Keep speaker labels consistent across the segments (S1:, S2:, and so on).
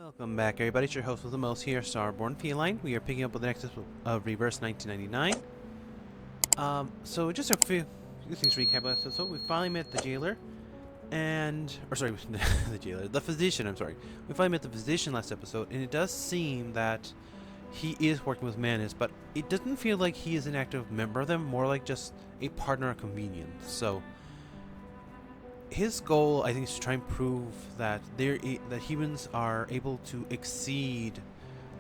S1: Welcome back, everybody. It's your host with the most here, Starborn Feline. We are picking up with the next episode of Reverse 1999. So just a few things to recap last episode. We finally met the jailer, the physician. I'm sorry. We finally met the physician last episode, and it does seem that he is working with Manus, but it doesn't feel like he is an active member of them. More like just a partner of convenience. So his goal, I think, is to try and prove that that humans are able to exceed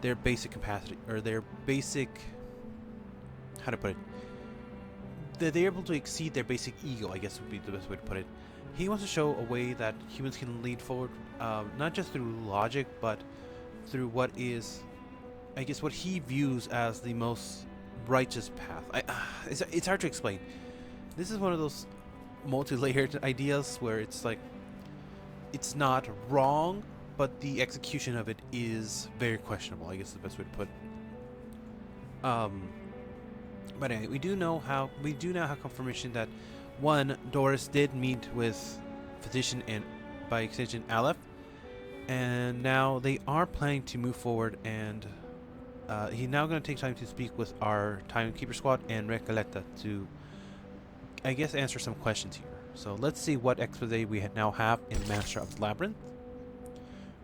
S1: their basic capacity, or their basic, how to put it, that they're able to exceed their basic ego, I guess would be the best way to put it. He wants to show a way that humans can lead forward, not just through logic, but through what is, I guess, what he views as the most righteous path. It's hard to explain. This is one of those multi-layered ideas where it's like, it's not wrong, but the execution of it is very questionable, I guess is the best way to put it. But anyway, we do now have confirmation that one, Doris did meet with physician and by extension Aleph, and now they are planning to move forward, and he's now going to take time to speak with our timekeeper squad and Recoleta to, I guess, answer some questions here. So let's see what expose we now have in Master of the Labyrinth.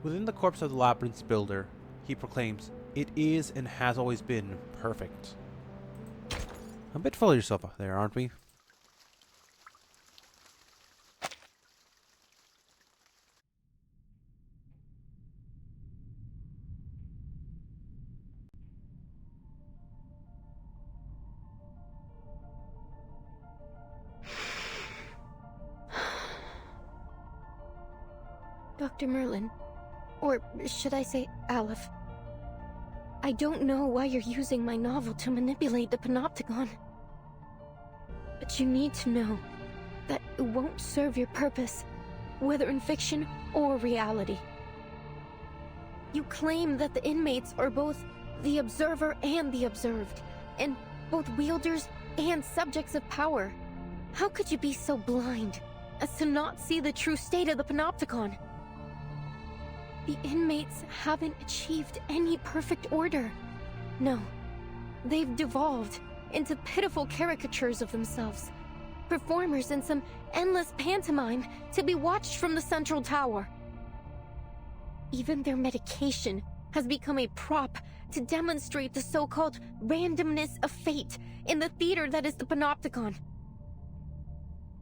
S1: Within the corpse of the Labyrinth's builder, he proclaims, "It is and has always been perfect." A bit full of yourself there, aren't we?
S2: Dr. Merlin, or should I say Aleph, I don't know why you're using my novel to manipulate the Panopticon. But you need to know that it won't serve your purpose, whether in fiction or reality. You claim that the inmates are both the observer and the observed, and both wielders and subjects of power. How could you be so blind as to not see the true state of the Panopticon? The inmates haven't achieved any perfect order. No, they've devolved into pitiful caricatures of themselves, performers in some endless pantomime to be watched from the central tower. Even their medication has become a prop to demonstrate the so-called randomness of fate in the theater that is the Panopticon.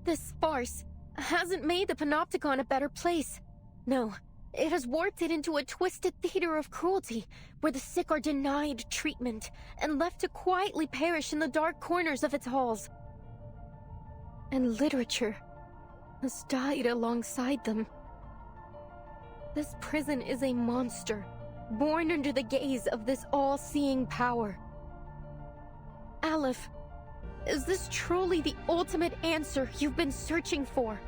S2: This farce hasn't made the Panopticon a better place. No, it has warped it into a twisted theater of cruelty, where the sick are denied treatment and left to quietly perish in the dark corners of its halls. And literature has died alongside them. This prison is a monster, born under the gaze of this all-seeing power. Aleph, is this truly the ultimate answer you've been searching for?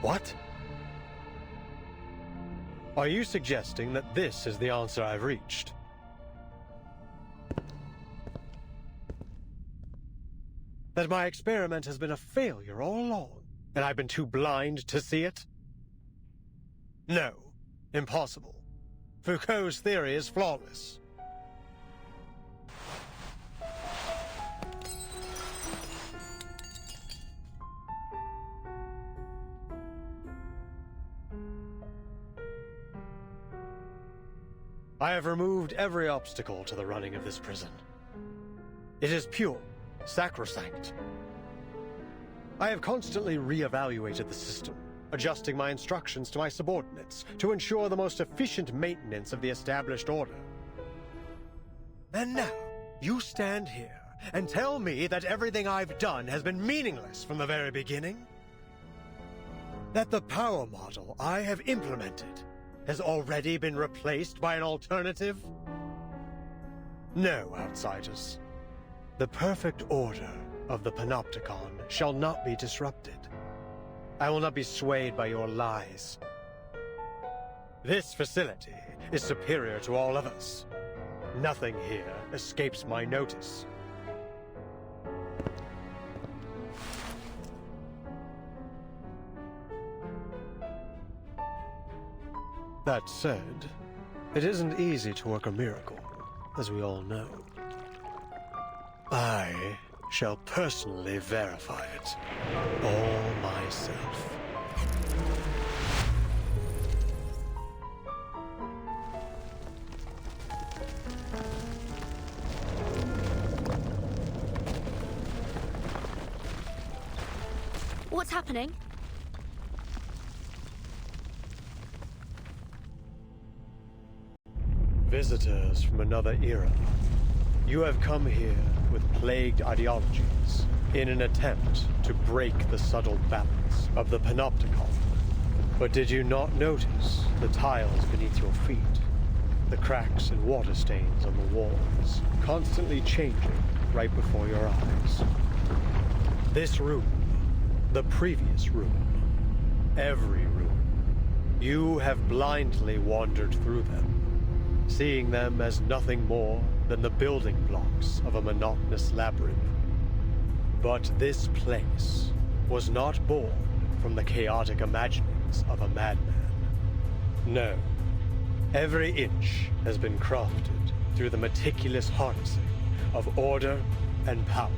S3: What? Are you suggesting that this is the answer I've reached? That my experiment has been a failure all along, and I've been too blind to see it? No, impossible. Foucault's theory is flawless. I have removed every obstacle to the running of this prison. It is pure, sacrosanct. I have constantly re-evaluated the system, adjusting my instructions to my subordinates to ensure the most efficient maintenance of the established order. And now, you stand here and tell me that everything I've done has been meaningless from the very beginning? That the power model I have implemented has already been replaced by an alternative? No, outsiders. The perfect order of the Panopticon shall not be disrupted. I will not be swayed by your lies. This facility is superior to all others. Nothing here escapes my notice. That said, it isn't easy to work a miracle, as we all know. I shall personally verify it, all myself.
S4: What's happening?
S3: Visitors from another era. You have come here with plagued ideologies in an attempt to break the subtle balance of the panopticon. But did you not notice the tiles beneath your feet? The cracks and water stains on the walls, constantly changing right before your eyes. This room, the previous room, every room, you have blindly wandered through them, seeing them as nothing more than the building blocks of a monotonous labyrinth. But this place was not born from the chaotic imaginings of a madman. No, every inch has been crafted through the meticulous harnessing of order and power.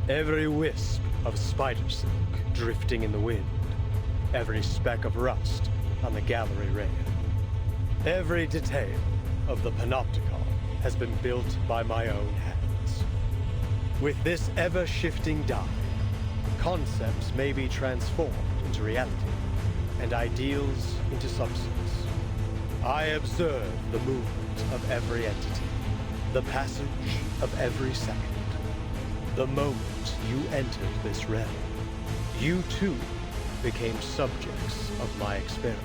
S3: Every wisp of spider silk drifting in the wind, every speck of rust on the gallery rail. Every detail of the panopticon has been built by my own hands. With this ever-shifting die, concepts may be transformed into reality, and ideals into substance. I observe the movement of every entity, the passage of every second. The moment you entered this realm, you too became subjects of my experiment.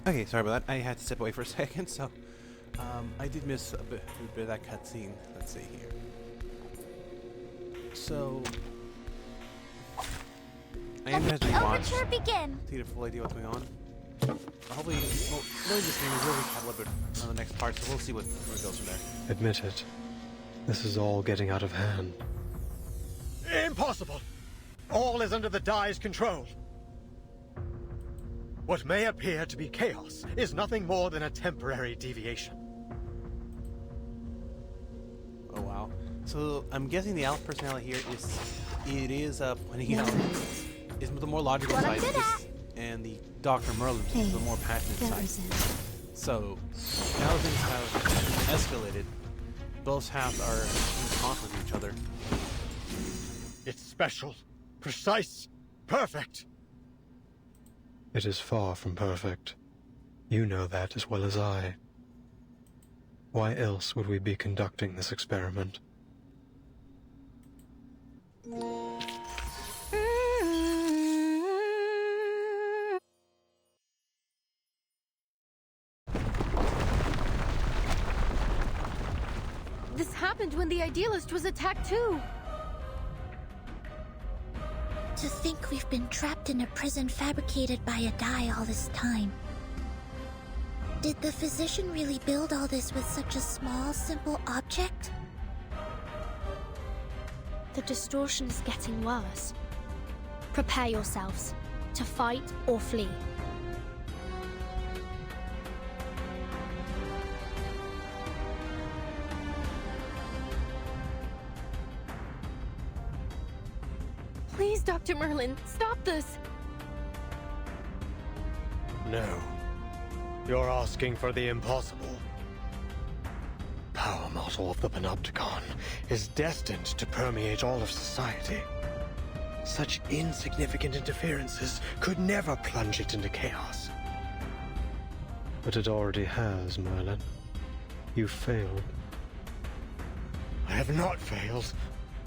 S1: Okay, sorry about that. I had to step away for a second, so I did miss a bit of that cutscene. Let's see here. So I am going to watch to get a full idea what's going on. Hopefully, well, knowing this game, we'll recap a little bit on the next part, so we'll see where it goes from there.
S3: Admit it. This is all getting out of hand. Impossible! All is under the Die's control. What may appear to be chaos is nothing more than a temporary deviation.
S1: Oh wow! So I'm guessing the Aleph personality here is pointing out is the more logical side of this, and the Dr. Merlin is the more passionate side. So now things have escalated. Both halves are in conflict with each other.
S3: It's special, precise, perfect. It is far from perfect. You know that as well as I. Why else would we be conducting this experiment?
S2: This happened when the Idealist was attacked too.
S4: To think we've been trapped in a prison fabricated by a dye all this time. Did the physician really build all this with such a small, simple object?
S5: The distortion is getting worse. Prepare yourselves to fight or flee.
S2: Please, Dr. Merlin, stop this!
S3: No. You're asking for the impossible. Power model of the Panopticon is destined to permeate all of society. Such insignificant interferences could never plunge it into chaos. But it already has, Merlin. You failed. I have not failed,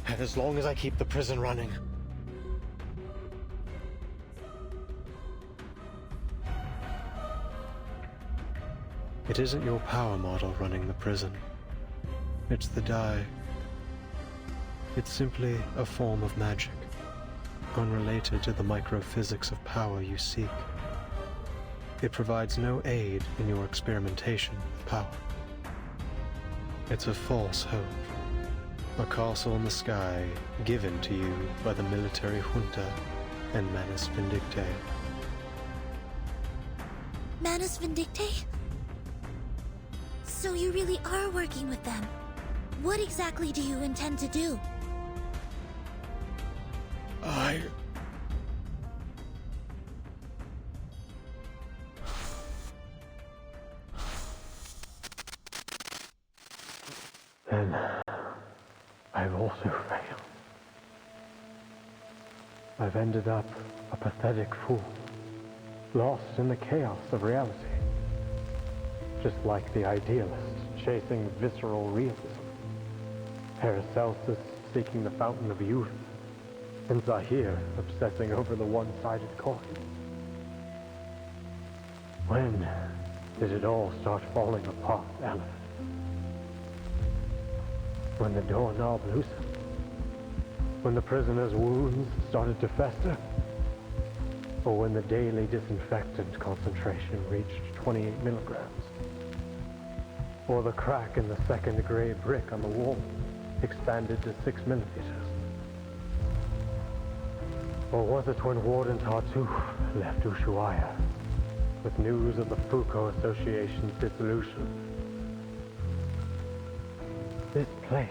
S3: and as long as I keep the prison running. It isn't your power model running the prison. It's the dye. It's simply a form of magic, unrelated to the microphysics of power you seek. It provides no aid in your experimentation with power. It's a false hope, a castle in the sky given to you by the military junta and Manus Vindictae.
S4: Manus Vindictae? So you really are working with them. What exactly do you intend to do?
S3: Then I've also failed. I've ended up a pathetic fool, lost in the chaos of reality. Just like the Idealist chasing visceral realism, Paracelsus seeking the fountain of youth, and Zahir obsessing over the one-sided coin. When did it all start falling apart, Aleph? When the doorknob loosened? When the prisoner's wounds started to fester? Or when the daily disinfectant concentration reached 28 milligrams? Or the crack in the second gray brick on the wall expanded to 6 millimeters? Or was it when Warden Tartuffe left Ushuaia with news of the Foucault Association's dissolution? This place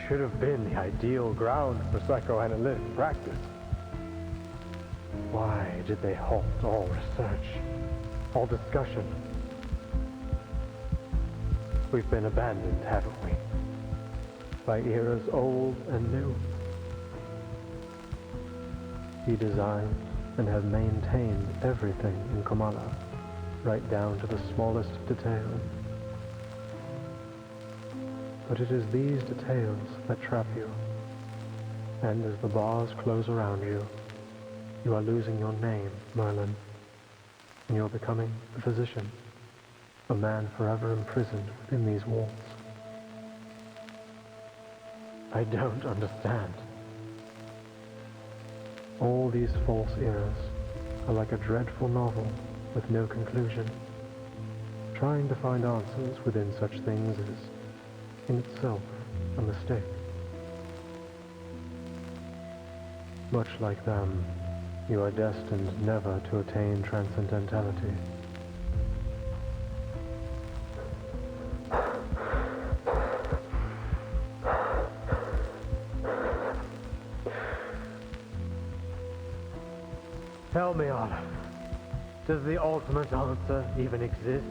S3: should have been the ideal ground for psychoanalytic practice. Why did they halt all research, all discussion? We've been abandoned, haven't we? By eras old and new. He designed and has maintained everything in Kamala, right down to the smallest details. But it is these details that trap you. And as the bars close around you, you are losing your name, Merlin. And you're becoming a physician, a man forever imprisoned within these walls. I don't understand. All these false eras are like a dreadful novel with no conclusion. Trying to find answers within such things is, in itself, a mistake. Much like them, you are destined never to attain transcendentality. Tell me, Aleph, does the ultimate answer even exist?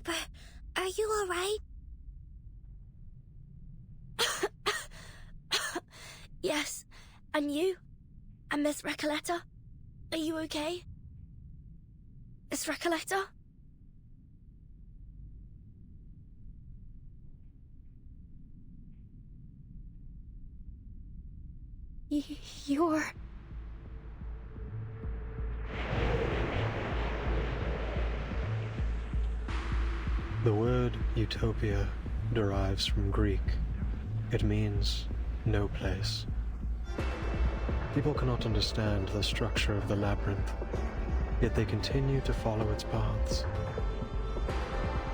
S4: Keeper, are you alright?
S5: Yes. And you? And Miss Recoleta? Are you okay? Miss Recoleta?
S2: You're...
S3: The word utopia derives from Greek. It means no place. People cannot understand the structure of the labyrinth, yet they continue to follow its paths.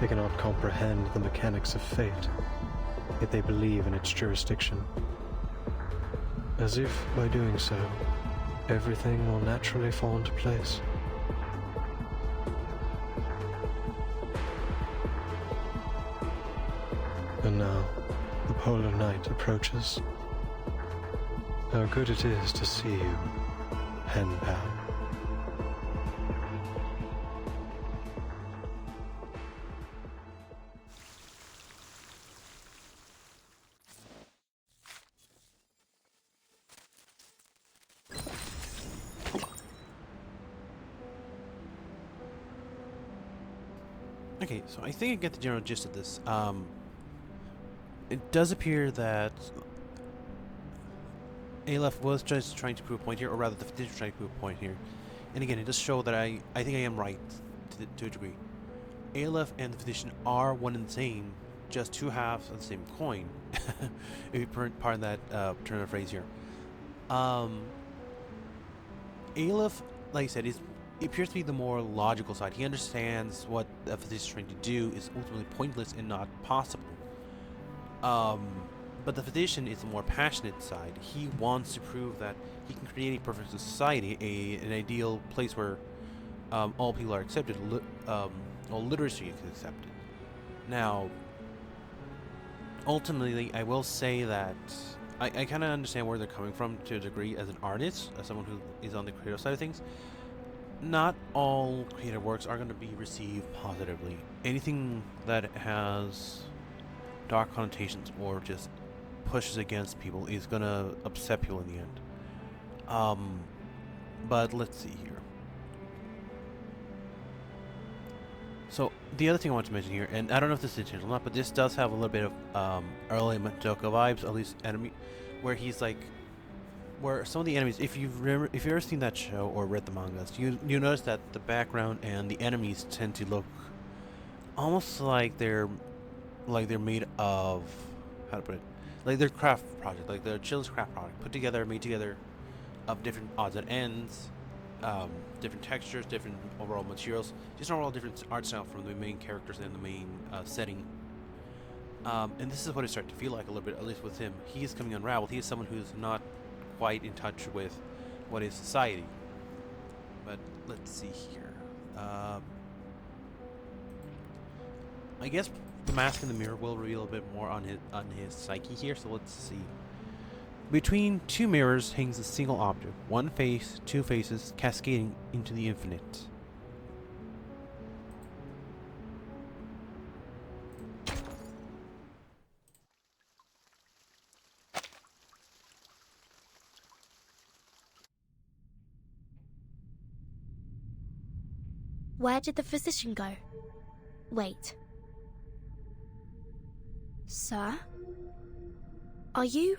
S3: They cannot comprehend the mechanics of fate, yet they believe in its jurisdiction. As if, by doing so, everything will naturally fall into place. And now, the polar night approaches. How good it is to see you, pen pal.
S1: Okay, so I think I get the general gist of this. It does appear that Aleph was just trying to prove a point here, or rather the Physician was trying to prove a point here. And again, it does show that I think I am right to a degree. Aleph and the Physician are one and the same, just two halves of the same coin. If you pardon that turn of phrase here. Aleph, like I said, it appears to be the more logical side. He understands what the Physician is trying to do is ultimately pointless and not possible. But the Physician is the more passionate side. He wants to prove that he can create a perfect society, an ideal place where all people are accepted, all literacy is accepted. Now, ultimately, I will say that I kind of understand where they're coming from to a degree as an artist, as someone who is on the creative side of things. Not all creative works are going to be received positively. Anything that has dark connotations or just pushes against people is going to upset people in the end. But let's see here. So the other thing I want to mention here, and I don't know if this is intentional or not, but this does have a little bit of early Madoka vibes, at least enemy, where he's like, where some of the enemies, if you've ever seen that show or read the mangas, you notice that the background and the enemies tend to look almost like they're made of, how to put it, like their craft project, like their children's craft project, put together, made together of different odds and ends, different textures, different overall materials, just overall different art style from the main characters and the main setting. And this is what it started to feel like a little bit, at least with him. He is coming unraveled. He is someone who's not quite in touch with what is society. But let's see here. I guess the mask in the mirror will reveal a bit more on his psyche here. So let's see. Between two mirrors hangs a single object. One face, two faces, cascading into the infinite.
S5: Where did the Physician go? Wait. Sir? Are you?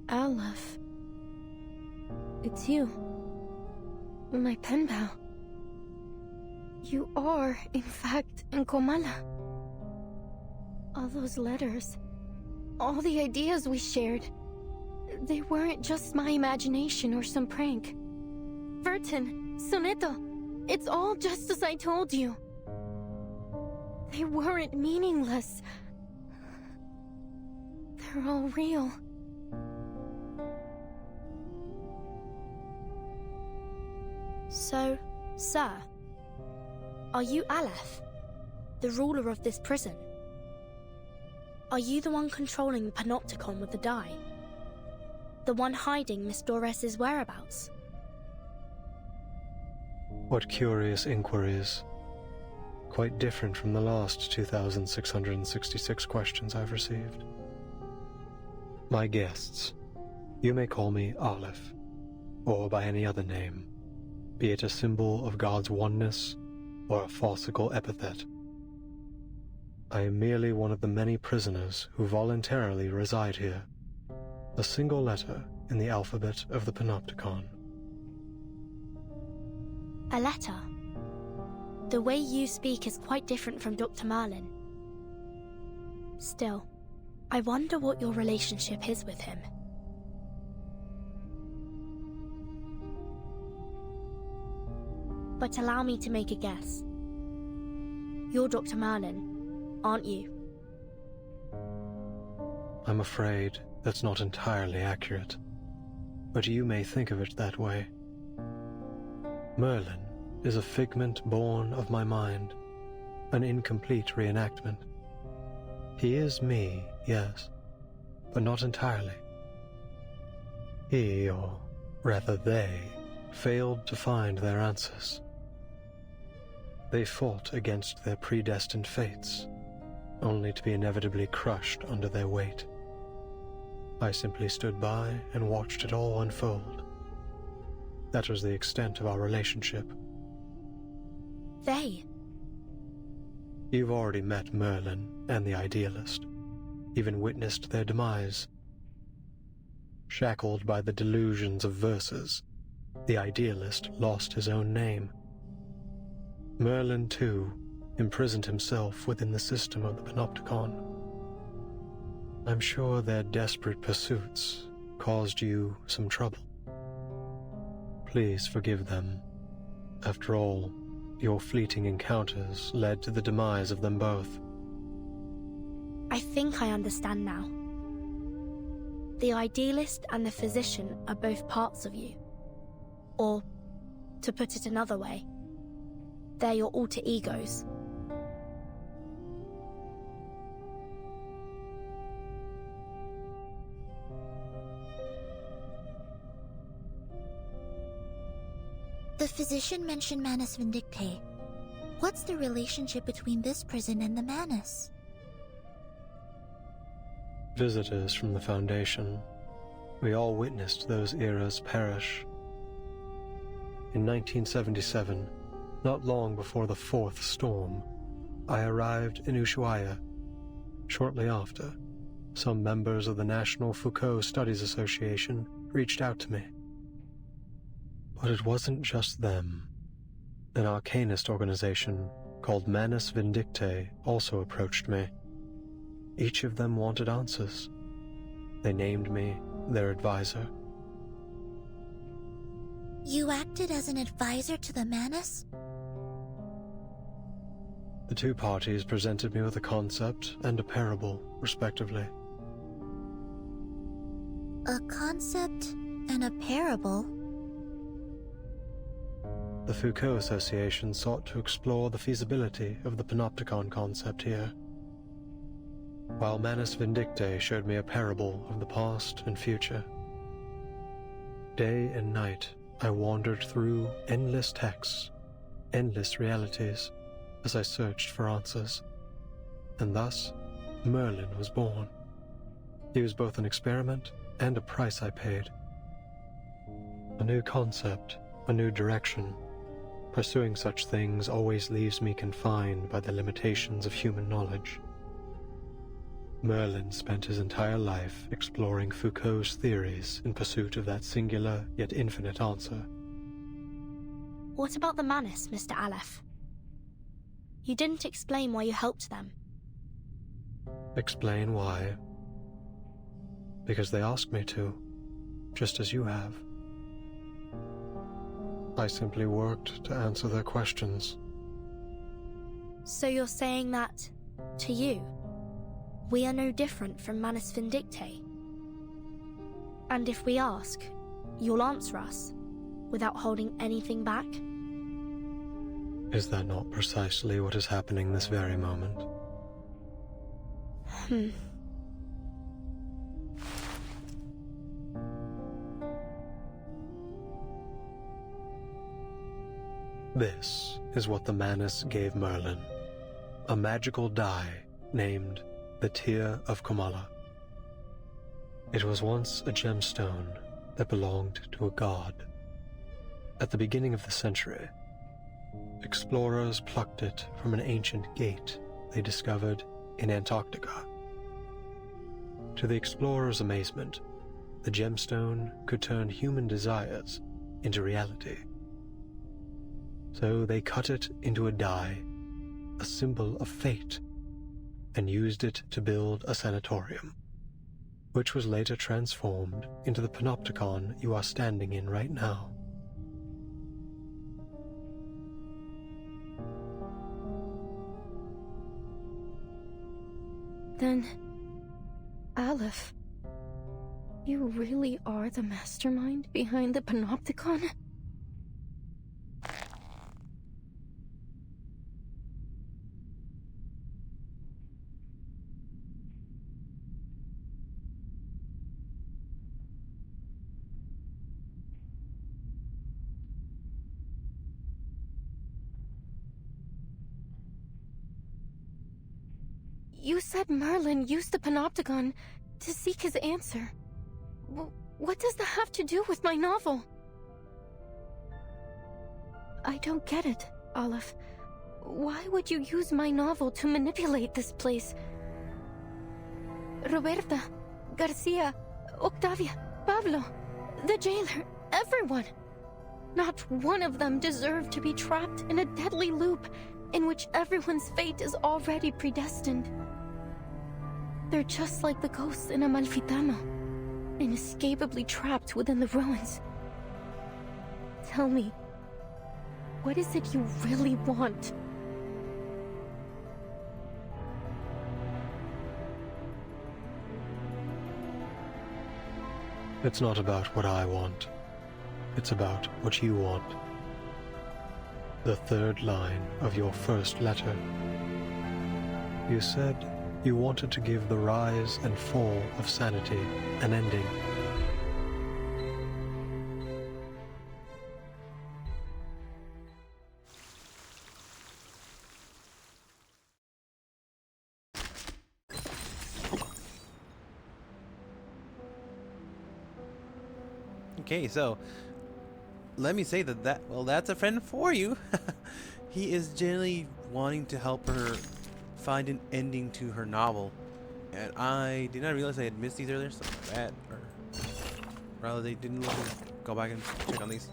S2: Aleph. It's you. My pen pal. You are, in fact, in Komala. All those letters, all the ideas we shared, they weren't just my imagination or some prank. Vertin, Soneto, It's all just as I told you. They weren't meaningless. They're all real.
S5: So, sir, are you Aleph, the ruler of this prison? Are you the one controlling the panopticon with the die? The one hiding Miss Doris's whereabouts?
S3: What curious inquiries. Quite different from the last 2,666 questions I've received. My guests, you may call me Aleph, or by any other name, be it a symbol of God's oneness or a farcical epithet. I am merely one of the many prisoners who voluntarily reside here, a single letter in the alphabet of the panopticon.
S5: A letter? The way you speak is quite different from Dr. Merlin. Still, I wonder what your relationship is with him. But allow me to make a guess. You're Dr. Merlin, aren't you?
S3: I'm afraid that's not entirely accurate, but you may think of it that way. Merlin is a figment born of my mind, an incomplete reenactment. He is me, yes, but not entirely. He, or rather they, failed to find their answers. They fought against their predestined fates, only to be inevitably crushed under their weight. I simply stood by and watched it all unfold. That was the extent of our relationship.
S5: They?
S3: You've already met Merlin and the Idealist, even witnessed their demise. Shackled by the delusions of verses, the Idealist lost his own name. Merlin, too, imprisoned himself within the system of the Panopticon. I'm sure their desperate pursuits caused you some trouble. Please forgive them. After all, your fleeting encounters led to the demise of them both.
S5: I think I understand now. The Idealist and the Physician are both parts of you. Or, to put it another way, they're your alter egos.
S4: The Physician mentioned Manus Vindictae. What's the relationship between this prison and the Manus?
S3: Visitors from the Foundation. We all witnessed those eras perish. In 1977, not long before the fourth storm, I arrived in Ushuaia. Shortly after, some members of the National Foucault Studies Association reached out to me. But it wasn't just them. An arcanist organization called Manus Vindictae also approached me. Each of them wanted answers. They named me their advisor.
S4: You acted as an advisor to the Manus?
S3: The two parties presented me with a concept and a parable, respectively.
S4: A concept and a parable?
S3: The Foucault Association sought to explore the feasibility of the panopticon concept here, while Manus Vindictae showed me a parable of the past and future. Day and night, I wandered through endless texts, endless realities, as I searched for answers. And thus, Merlin was born. He was both an experiment and a price I paid. A new concept, a new direction. Pursuing such things always leaves me confined by the limitations of human knowledge. Merlin spent his entire life exploring Foucault's theories in pursuit of that singular yet infinite answer.
S5: What about the Manus, Mr. Aleph? You didn't explain why you helped them.
S3: Explain why? Because they asked me to, just as you have. I simply worked to answer their questions.
S5: So you're saying that, to you, we are no different from Manus Vindictae? And if we ask, you'll answer us, without holding anything back?
S3: Is that not precisely what is happening this very moment? This is what the Manus gave Merlin. A magical die named the Tear of Kamala. It was once a gemstone that belonged to a god. At the beginning of the century, explorers plucked it from an ancient gate they discovered in Antarctica. To the explorers' amazement, the gemstone could turn human desires into reality. So they cut it into a die, a symbol of fate, and used it to build a sanatorium, which was later transformed into the panopticon you are standing in right now.
S2: Then, Aleph, you really are the mastermind behind the panopticon? You said Merlin used the panopticon to seek his answer. What does that have to do with my novel? I don't get it, Aleph. Why would you use my novel to manipulate this place? Roberta, Garcia, Octavia, Pablo, the jailer, everyone. Not one of them deserved to be trapped in a deadly loop in which everyone's fate is already predestined. They're just like the ghosts in Amalfitano, inescapably trapped within the ruins. Tell me, what is it you really want?
S3: It's not about what I want. It's about what you want. The third line of your first letter. You said you wanted to give the rise and fall of sanity an ending.
S1: Okay, so let me say that's a friend for you. He is generally wanting to help her find an ending to her novel, and I did not realize I had missed these earlier, so bad, or rather they didn't let me go back and check on these.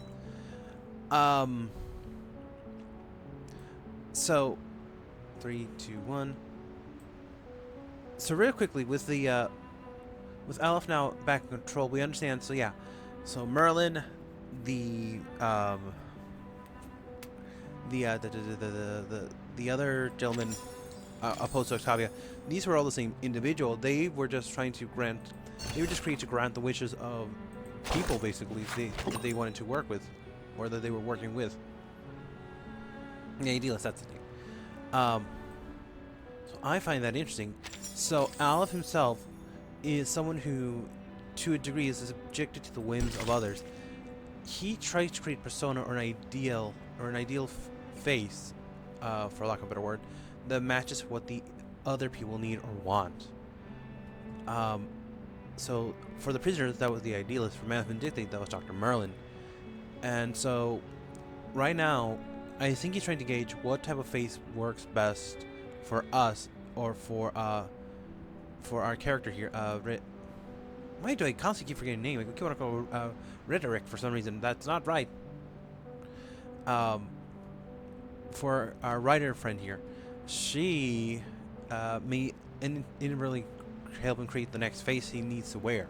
S1: So 3, 2, 1. So real quickly with the with Aleph now back in control, we understand. So yeah, so Merlin, the other gentleman opposed to Octavia, these were all the same individual. They were just trying to grant, they were just created to grant the wishes of people, basically, that they wanted to work with, or that they were working with. The idealist, that's the thing. So I find that interesting. So Aleph himself is someone who, to a degree, is subjected to the whims of others. He tries to create persona or an ideal face, for lack of a better word, that matches what the other people need or want. So for the prisoners, that was the idealist. For Manus Vindictae, that was Dr. Merlin. And so right now, I think he's trying to gauge what type of face works best for us, or for our character here. Why do I constantly keep forgetting name? I keep want to call Rhetoric for some reason. That's not right. For our writer friend here, she may really help him create the next face he needs to wear.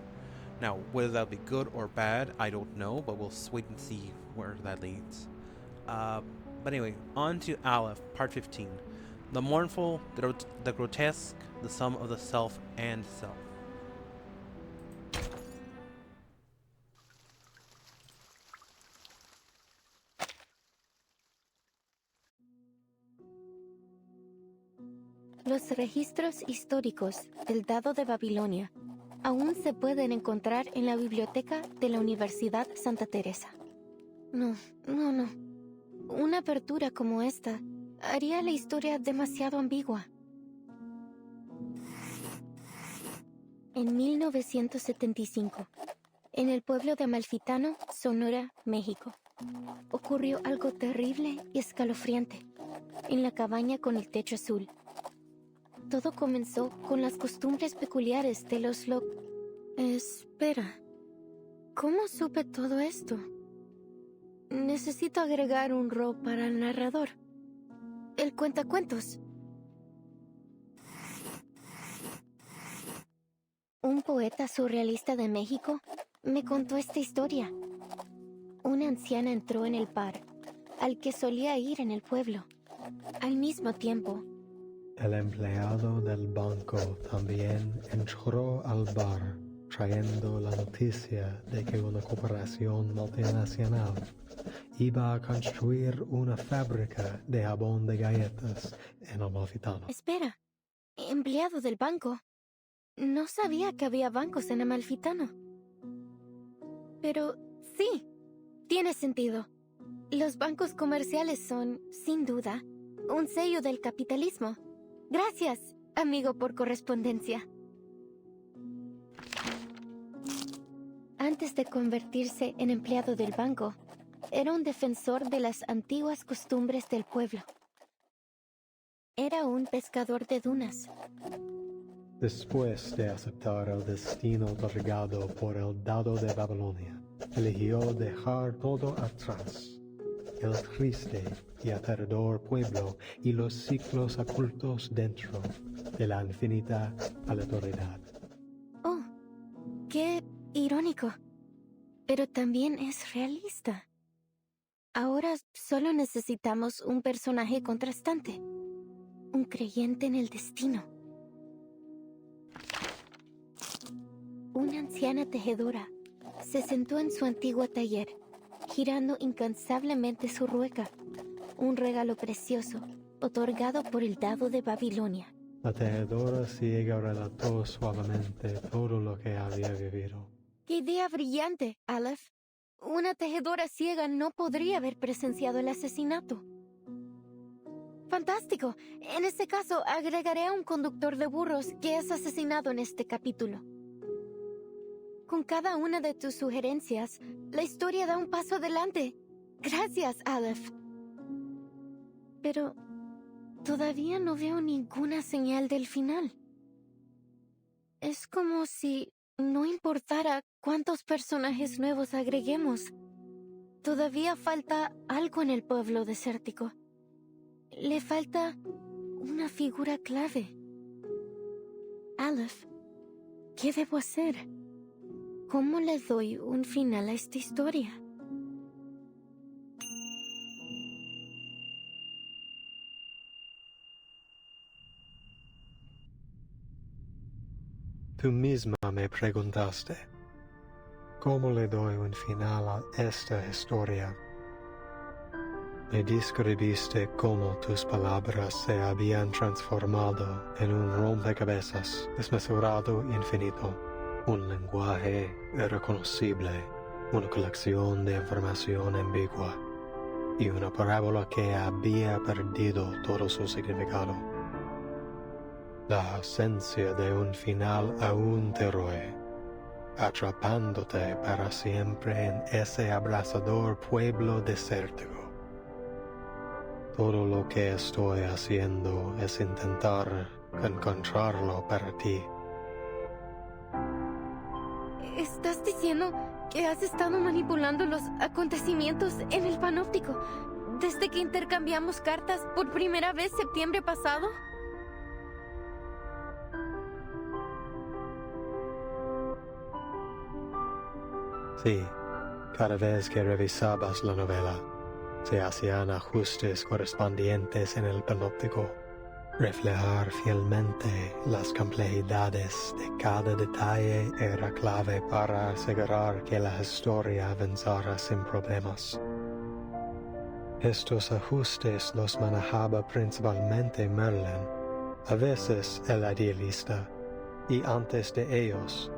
S1: Now, whether that'll be good or bad, I don't know, but we'll wait and see where that leads. But anyway, on to Aleph, part 15. The mournful, the grotesque, the sum of the self and self.
S2: Los registros históricos del Dado de Babilonia aún se pueden encontrar en la biblioteca de la Universidad Santa Teresa. No. Una apertura como esta haría la historia demasiado ambigua. En 1975, en el pueblo de Amalfitano, Sonora, México, ocurrió algo terrible y escalofriante en la cabaña con el techo azul. Todo comenzó con las costumbres peculiares de los Espera, ¿cómo supe todo esto? Necesito agregar un ro para el narrador. El cuentacuentos. Un poeta surrealista de México me contó esta historia. Una anciana entró en el bar, al que solía ir en el pueblo. Al mismo tiempo,
S3: el empleado del banco también entró al bar, trayendo la noticia de que una corporación multinacional iba a construir una fábrica de jabón de galletas en Amalfitano.
S2: Espera, empleado del banco. No sabía que había bancos en Amalfitano. Pero sí, tiene sentido. Los bancos comerciales son, sin duda, un sello del capitalismo. Gracias, amigo por correspondencia. Antes de convertirse en empleado del banco, era un defensor de las antiguas costumbres del pueblo. Era un pescador de dunas.
S3: Después de aceptar el destino otorgado por el Dado de Babilonia, eligió dejar todo atrás. El triste y aterrador pueblo y los ciclos ocultos dentro de la infinita aleatoriedad.
S2: Oh, qué irónico. Pero también es realista. Ahora solo necesitamos un personaje contrastante. Un creyente en el destino. Una anciana tejedora se sentó en su antiguo taller, girando incansablemente su rueca, un regalo precioso, otorgado por el Dado de Babilonia.
S3: La tejedora ciega relató suavemente todo lo que había vivido.
S2: ¡Qué idea brillante, Aleph! Una tejedora ciega no podría haber presenciado el asesinato. ¡Fantástico! En este caso, agregaré a un conductor de burros que es asesinado en este capítulo. Con cada una de tus sugerencias, la historia da un paso adelante. Gracias, Aleph. Pero todavía no veo ninguna señal del final. Es como si no importara cuántos personajes nuevos agreguemos. Todavía falta algo en el pueblo desértico. Le falta una figura clave. Aleph, ¿qué debo hacer? ¿Cómo le doy un final a esta historia?
S3: Tú misma me preguntaste, ¿cómo le doy un final a esta historia? Me describiste cómo tus palabras se habían transformado en un rompecabezas desmesurado infinito, un lenguaje irreconocible, una colección de información ambigua y una parábola que había perdido todo su significado. La ausencia de un final aún te roe, atrapándote para siempre en ese abrasador pueblo desértico. Todo lo que estoy haciendo es intentar encontrarlo para ti.
S2: ¿Estás diciendo que has estado manipulando los acontecimientos en el panóptico desde que intercambiamos cartas por primera vez septiembre pasado?
S3: Sí, cada vez que revisabas la novela, se hacían ajustes correspondientes en el panóptico. Reflejar fielmente las complejidades de cada detalle era clave para asegurar que la historia avanzara sin problemas. Estos ajustes los manejaba principalmente Merlin, a veces el idealista, y antes de ellos,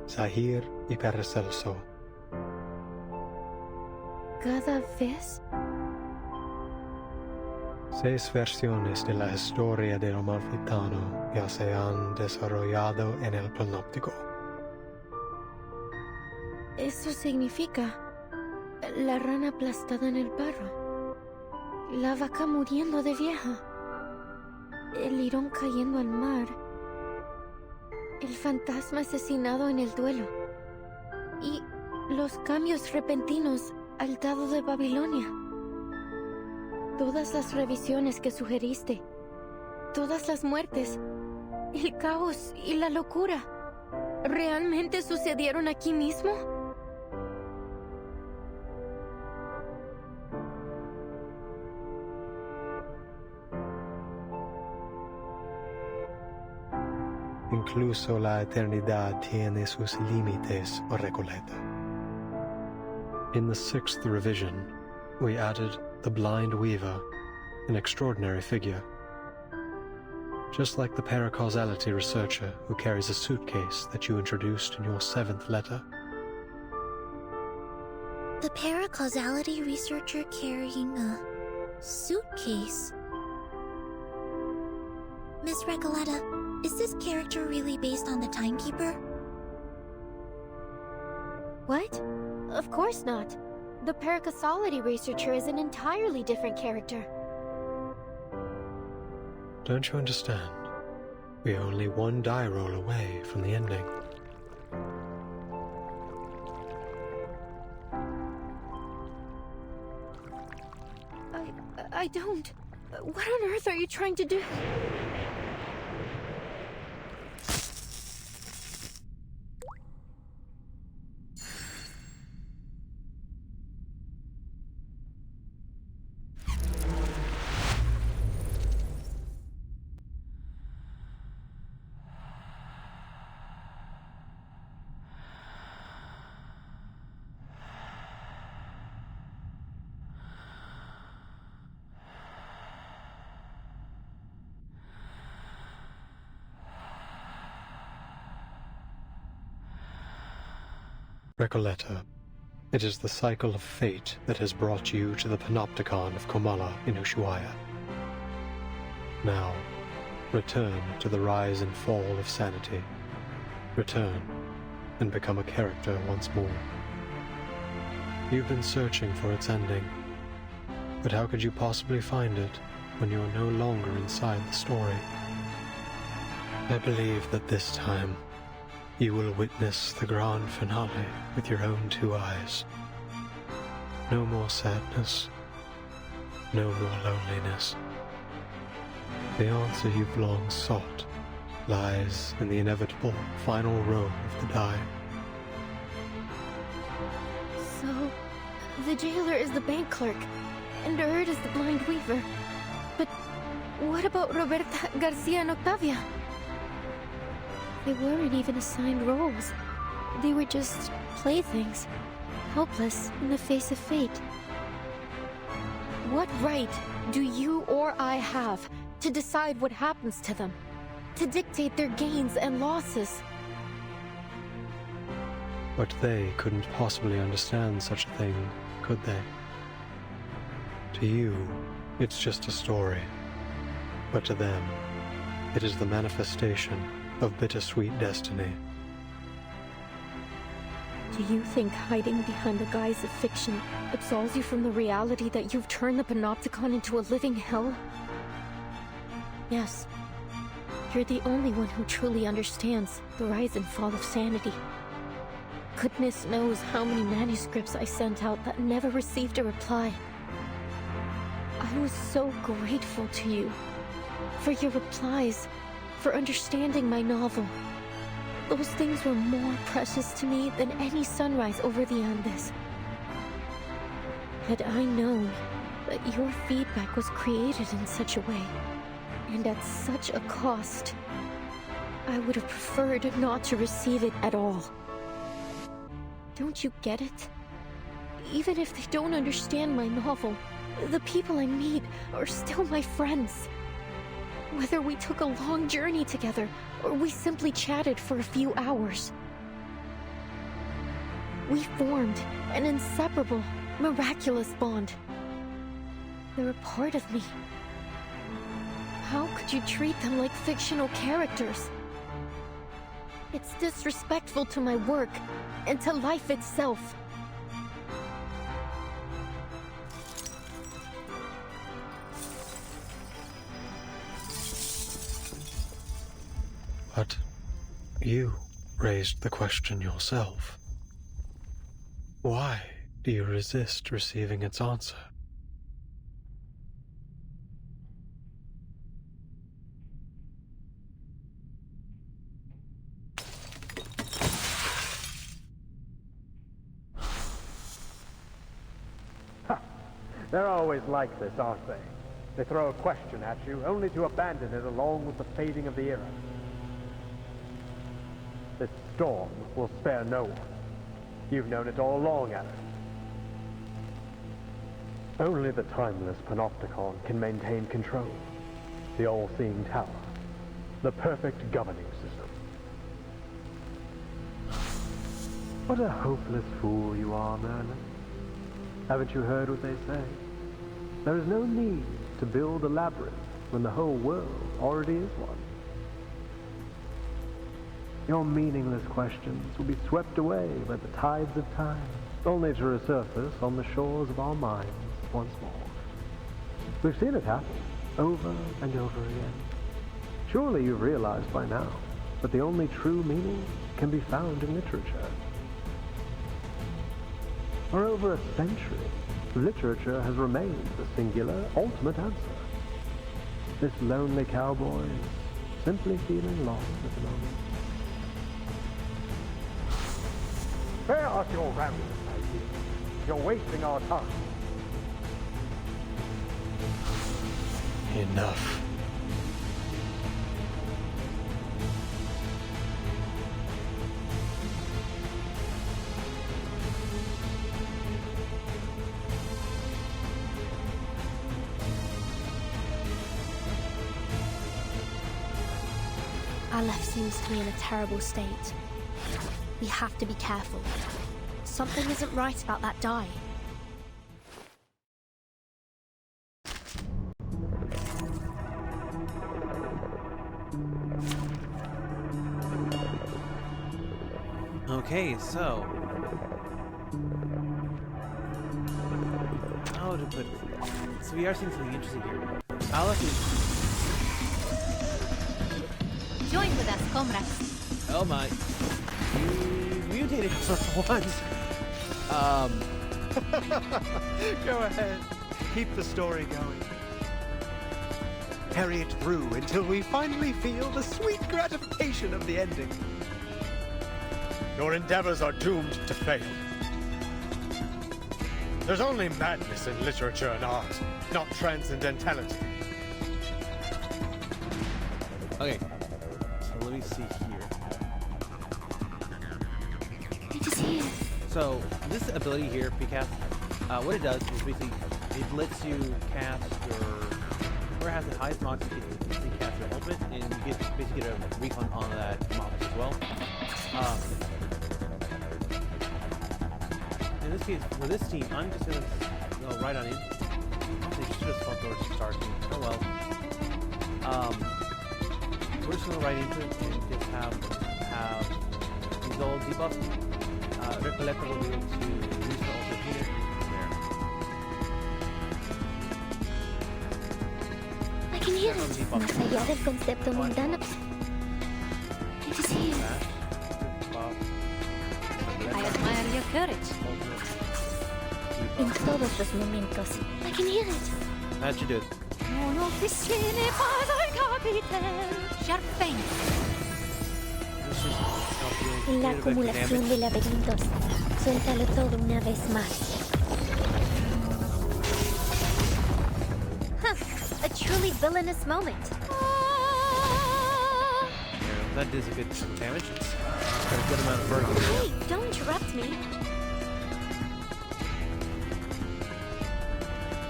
S3: Zahir y Paracelso.
S2: ¿Cada vez?
S3: 6 versiones de la historia del Amalfitano ya se han desarrollado en el panóptico.
S2: Eso significa la rana aplastada en el barro, la vaca muriendo de vieja, el lirón cayendo al mar, el fantasma asesinado en el duelo y los cambios repentinos al dado de Babilonia. Todas las revisiones que sugeriste, todas las muertes, el caos y la locura, ¿realmente sucedieron aquí mismo?
S3: Incluso la eternidad tiene sus límites, o Recoleta. In the 6th revision, we added the blind weaver, an extraordinary figure. Just like the paracausality researcher who carries a suitcase that you introduced in your 7th letter.
S4: The paracausality researcher carrying a suitcase. Miss Recoleta, is this character really based on the Timekeeper?
S2: What? Of course not. The paracausality researcher is an entirely different character.
S3: Don't you understand? We are only one die roll away from the ending.
S2: I don't. What on earth are you trying to do?
S3: Recoleta, it is the cycle of fate that has brought you to the Panopticon of Komala in Ushuaia. Now, return to the rise and fall of sanity. Return and become a character once more. You've been searching for its ending, but how could you possibly find it when you are no longer inside the story? I believe that this time, you will witness the grand finale with your own 2 eyes. No more sadness, no more loneliness. The answer you've long sought lies in the inevitable final row of the die.
S2: So, the jailer is the bank clerk, and Erd is the blind weaver. But what about Roberta, Garcia, and Octavia? They weren't even assigned roles. They were just playthings, helpless in the face of fate. What right do you or I have to decide what happens to them? To dictate their gains and losses?
S3: But they couldn't possibly understand such a thing, could they? To you, it's just a story. But to them, it is the manifestation of bittersweet destiny.
S2: Do you think hiding behind the guise of fiction absolves you from the reality that you've turned the Panopticon into a living hell? Yes. You're the only one who truly understands the rise and fall of sanity. Goodness knows how many manuscripts I sent out that never received a reply. I was so grateful to you for your replies, for understanding my novel. Those things were more precious to me than any sunrise over the Andes. Had I known that your feedback was created in such a way, and at such a cost, I would have preferred not to receive it at all. Don't you get it? Even if they don't understand my novel, the people I meet are still my friends. Whether we took a long journey together, or we simply chatted for a few hours. We formed an inseparable, miraculous bond. They're a part of me. How could you treat them like fictional characters? It's disrespectful to my work, and to life itself.
S3: But you raised the question yourself. Why do you resist receiving its answer?
S6: They're always like this, aren't they? They throw a question at you, only to abandon it along with the fading of the era. This storm will spare no one. You've known it all along, Aleph. Only the timeless Panopticon can maintain control. The all-seeing tower. The perfect governing system. What a hopeless fool you are, Merlin. Haven't you heard what they say? There is no need to build a labyrinth when the whole world already is one. Your meaningless questions will be swept away by the tides of time, only to resurface on the shores of our minds once more. We've seen it happen, over and over again. Surely you've realized by now that the only true meaning can be found in literature. For over a century, literature has remained the singular, ultimate answer. This lonely cowboy is simply feeling lost at the moment. Spare us your ramblings, my dear. You're wasting our time.
S3: Enough.
S5: Aleph seems to be in a terrible state. We have to be careful. Something isn't right about that die.
S1: Okay, so how to put it? So we are seeing something interesting here. Aleph is...
S7: Join with us, comrades.
S1: Oh my. You mutated for once.
S3: Go ahead. Keep the story going. Carry it through until we finally feel the sweet gratification of the ending. Your endeavors are doomed to fail. There's only madness in literature and art, not transcendentality.
S1: Okay. So let me see here.
S4: It is here.
S1: So this ability here, Pcast, what it does is basically it lets you cast your whoever has the highest mox you can cast your ultimate, and you get basically get a refund on that mox as well. In this case, for this team, I'm just gonna go right on in. They should have swapped over to Star Team. Oh well. We're just gonna go right into it and just have these old debuffs. Recollector will be able to use the ultimate here.
S4: I can hear it. Más allá del concepto mundano. It is here.
S7: I admire your courage.
S4: En todos los momentos. I can hear it.
S1: That should do it.
S7: Mon officier n'est pas un capitaine. Sharp thing.
S1: let's just help you
S4: En la
S1: get a bit of
S4: acumulación
S1: damage.
S4: de laberintos, suéltalo todo una vez más.
S2: Huh. A truly villainous moment.
S1: Yeah, that does a good chunk of damage. Got a good amount of burn on it.
S2: Hey, don't interrupt me.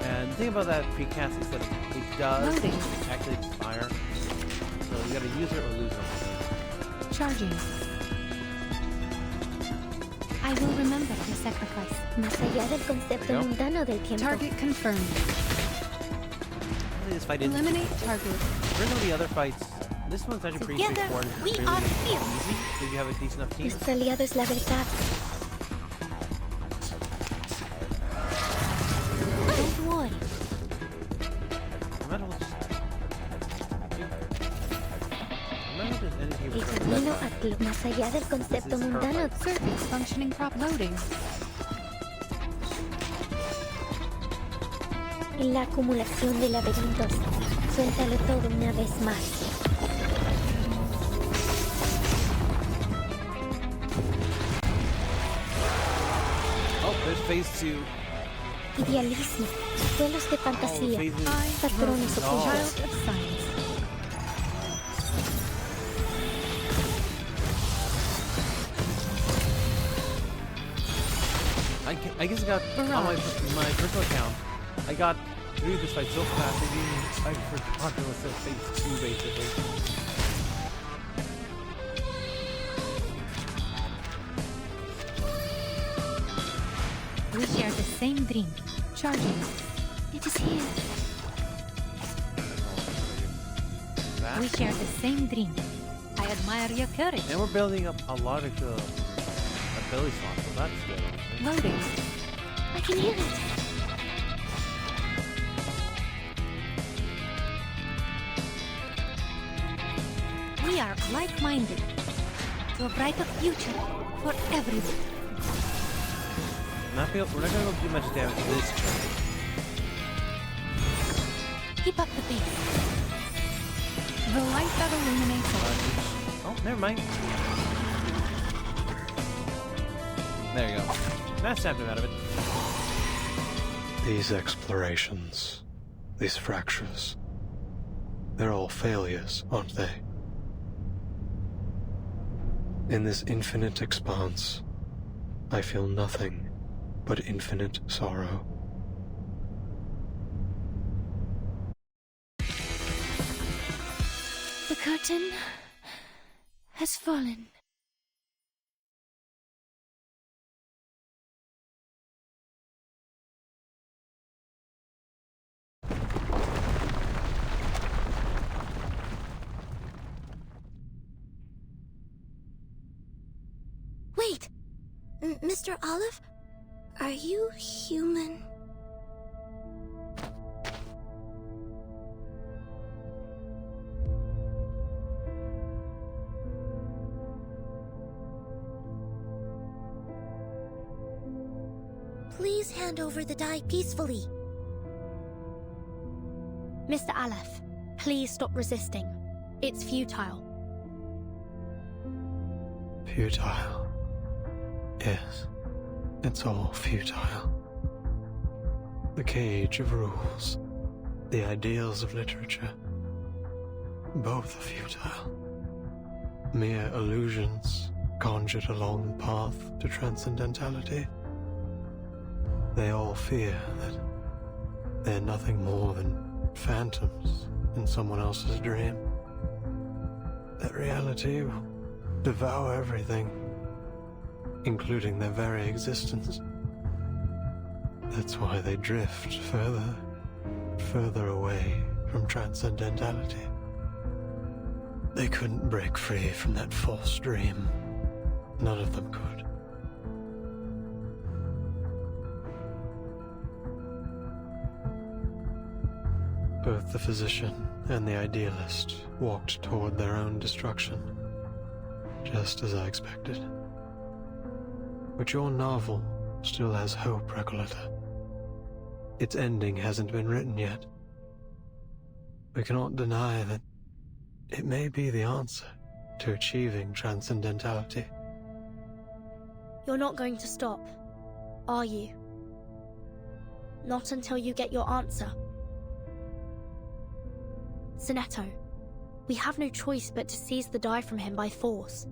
S1: And the thing about that precast is that it does
S7: Loading.
S1: actually expire. So you gotta use it or lose it.
S7: Charging. I will remember your sacrifice.
S4: Más allá del concepto mundano del tiempo.
S7: Target confirmed.
S1: This fight is
S7: Eliminate target.
S1: Compared to the other fights, this one's actually pretty
S2: Together,
S1: straightforward.
S2: we
S1: Really
S2: are
S1: easy
S2: here.
S1: if you have a decent enough team.
S4: Nuestro aliado es la verdad.
S2: Don't worry.
S1: I might as well just- I might as well just end it here
S4: El
S1: with
S4: camino
S1: that.
S4: a ti, más allá del concepto
S1: This is
S4: mundano.
S1: perfect.
S7: Circuits functioning prop loading.
S4: En la acumulación de laberintos, suéltalo todo una vez más.
S1: Oh, there's phase 2.
S4: Idealismo, duelos de fantasía,
S1: phase is-
S4: patrones
S1: Oh.
S4: ocultos.
S7: Child of science.
S1: I guess I got on my personal account. I got through this fight so fast. I forgot there was a phase 2 basically.
S7: We share the same dream. Charging.
S2: It is here.
S1: That.
S7: We share the same dream. I admire your courage.
S1: And we're building up a lot of ability slots, so that's good. Honestly.
S7: Loading.
S2: I can hear it.
S7: We are like-minded. To a brighter future for everyone.
S1: We're not gonna go do much damage this turn.
S7: Keep up the pace. The light that illuminates all.
S1: Oh, never mind. There you go. That snapped him out of it.
S3: These explorations, these fractures, they're all failures, aren't they? In this infinite expanse, I feel nothing but infinite sorrow.
S2: The curtain has fallen.
S4: Wait! Mr. Aleph? Are you human? Please hand over the die peacefully.
S5: Mr. Aleph, please stop resisting. It's futile.
S3: Futile. Yes, it's all futile. The cage of rules, the ideals of literature, both are futile. Mere illusions conjured along the path to transcendentality. They all fear that they're nothing more than phantoms in someone else's dream. That reality will devour everything, including their very existence. That's why they drift further away from transcendentality. They couldn't break free from that false dream. None of them could. Both the physician and the idealist walked toward their own destruction, just as I expected. But your novel still has hope, Recoleta. Its ending hasn't been written yet. We cannot deny that it may be the answer to achieving transcendentality.
S5: You're not going to stop, are you? Not until you get your answer. Sinetto, we have no choice but to seize the die from him by force.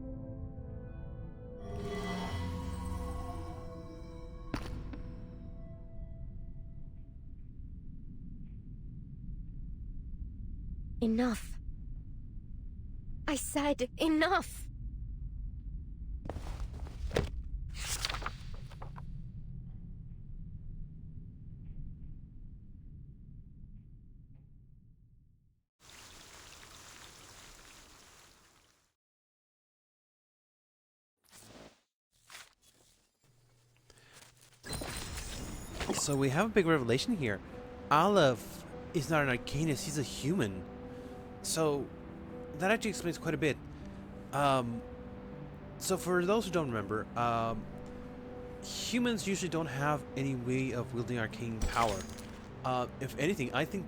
S2: Enough. I said enough!
S1: So we have a big revelation here. Aleph is not an arcanist, he's a human. So that actually explains quite a bit. So for those who don't remember, humans usually don't have any way of wielding arcane power. If anything, I think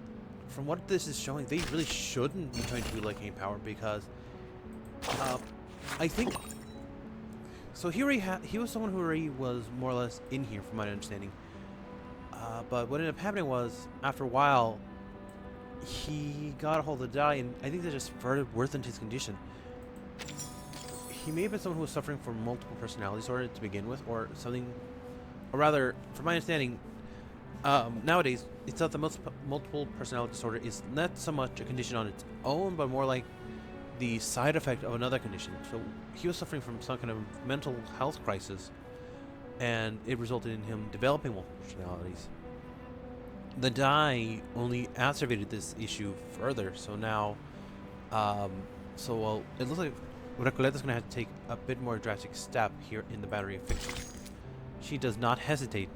S1: from what this is showing, they really shouldn't be trying to wield arcane power because I think so. He was someone who already was more or less in here, from my understanding. But what ended up happening was, after a while, he got a hold of the die, and I think that just further worsened his condition. He may have been someone who was suffering from multiple personality disorder to begin with, or something, or rather, from my understanding, nowadays, it's thought that multiple personality disorder is not so much a condition on its own, but more like the side effect of another condition. So he was suffering from some kind of mental health crisis, and it resulted in him developing multiple personalities. The die only exacerbated this issue further, so now, it looks like Recoletta's going to have to take a bit more drastic step here in the Battery of Fiction. She does not hesitate.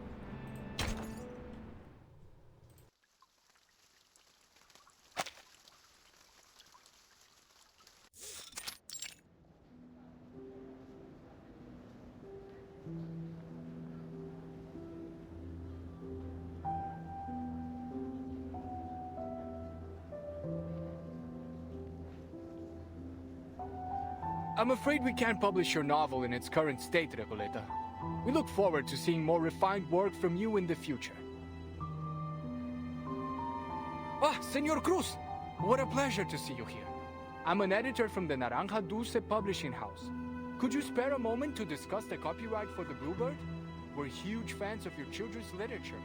S8: I'm afraid we can't publish your novel in its current state, Recoleta. We look forward to seeing more refined work from you in the future. Ah, Senor Cruz! What a pleasure to see you here. I'm an editor from the Naranja Dulce publishing house. Could you spare a moment to discuss the copyright for The Bluebird? We're huge fans of your children's literature.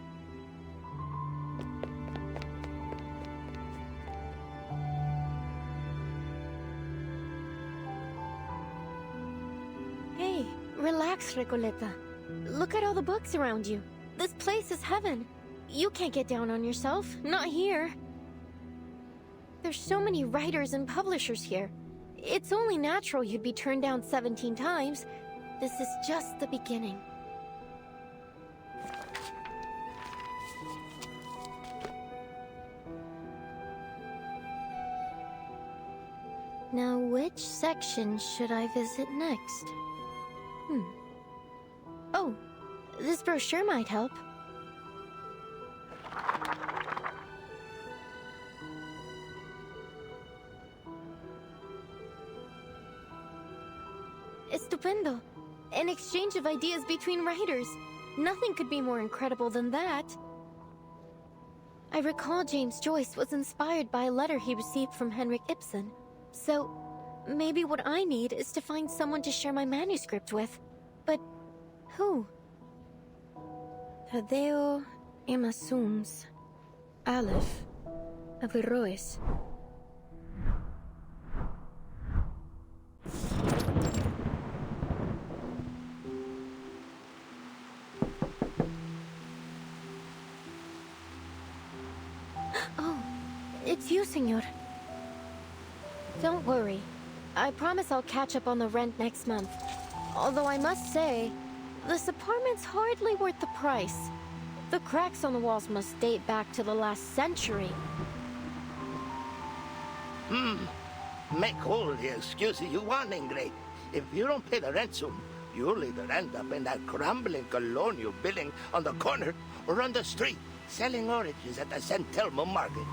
S2: Hey, relax, Recoleta. Look at all the books around you. This place is heaven. You can't get down on yourself. Not here. There's so many writers and publishers here. It's only natural you'd be turned down 17 times. This is just the beginning. Now, which section should I visit next? Oh, this brochure might help. Estupendo. An exchange of ideas between writers. Nothing could be more incredible than that. I recall James Joyce was inspired by a letter he received from Henrik Ibsen. So, maybe what I need is to find someone to share my manuscript with. But who? Tadeo Emasums. Aleph. Averroes. Oh, it's you, senor. Don't worry. I promise I'll catch up on the rent next month. Although I must say, this apartment's hardly worth the price. The cracks on the walls must date back to the last century.
S9: Make all the excuses you want, Ingrid. If you don't pay the rent soon, you'll either end up in that crumbling colonial building on the corner or on the street, selling oranges at the San Telmo market.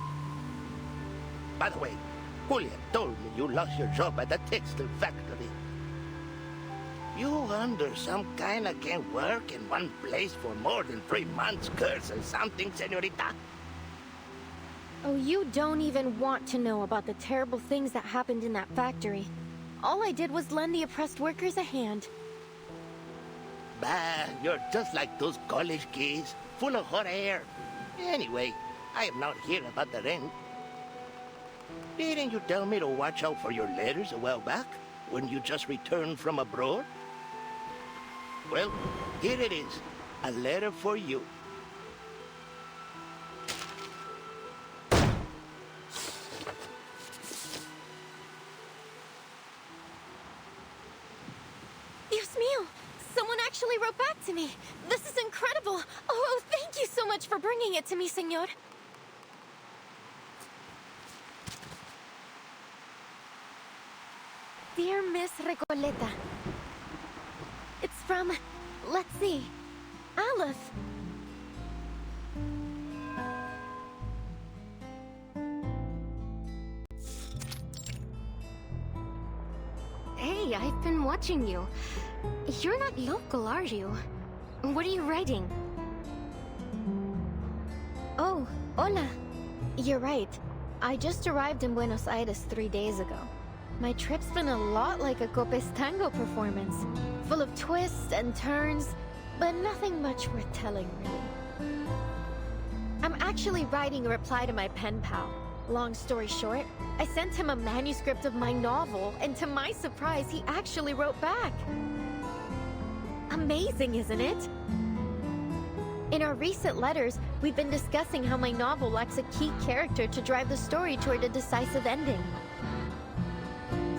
S9: By the way, Julia told me you lost your job at the textile factory. You under some kinda can't work in one place for more than 3 months, curse or something, senorita?
S2: Oh, you don't even want to know about the terrible things that happened in that factory. All I did was lend the oppressed workers a hand.
S9: Bah, you're just like those college kids, full of hot air. Anyway, I am not here about the rent. Didn't you tell me to watch out for your letters a while back, when you just returned from abroad? Well, here it is, a letter for you.
S2: Dios mío! Someone actually wrote back to me! This is incredible! Oh, thank you so much for bringing it to me, senor! Dear Miss Recoleta, it's from, let's see, Aleph. Hey, I've been watching you. You're not local, are you? What are you writing? Oh, hola. You're right. I just arrived in Buenos Aires 3 days ago. My trip's been a lot like a Copes tango performance, full of twists and turns, but nothing much worth telling, really. I'm actually writing a reply to my pen pal. Long story short, I sent him a manuscript of my novel, and to my surprise, he actually wrote back. Amazing, isn't it? In our recent letters, we've been discussing how my novel lacks a key character to drive the story toward a decisive ending.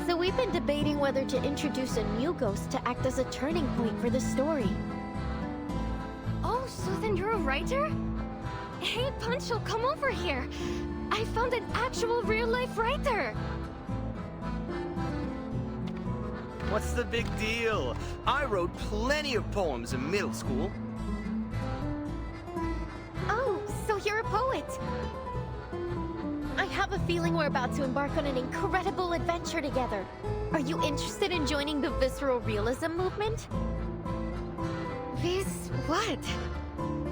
S2: So we've been debating whether to introduce a new ghost to act as a turning point for the story. Oh, so then you're a writer? Hey, Pancho, come over here. I found an actual real-life writer.
S10: What's the big deal? I wrote plenty of poems in middle school.
S2: Oh, so you're a poet. I have a feeling we're about to embark on an incredible adventure together. Are you interested in joining the visceral realism movement? What?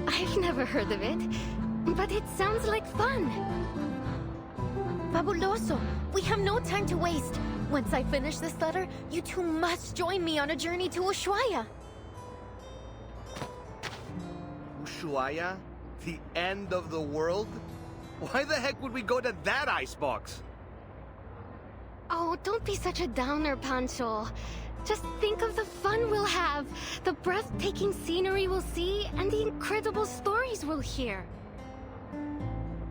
S2: I've never heard of it, but it sounds like fun. Fabuloso! We have no time to waste. Once I finish this letter, you two must join me on a journey to Ushuaia.
S10: Ushuaia? The end of the world? Why the heck would we go to that icebox?
S2: Oh, don't be such a downer, Pancho. Just think of the fun we'll have, the breathtaking scenery we'll see, and the incredible stories we'll hear.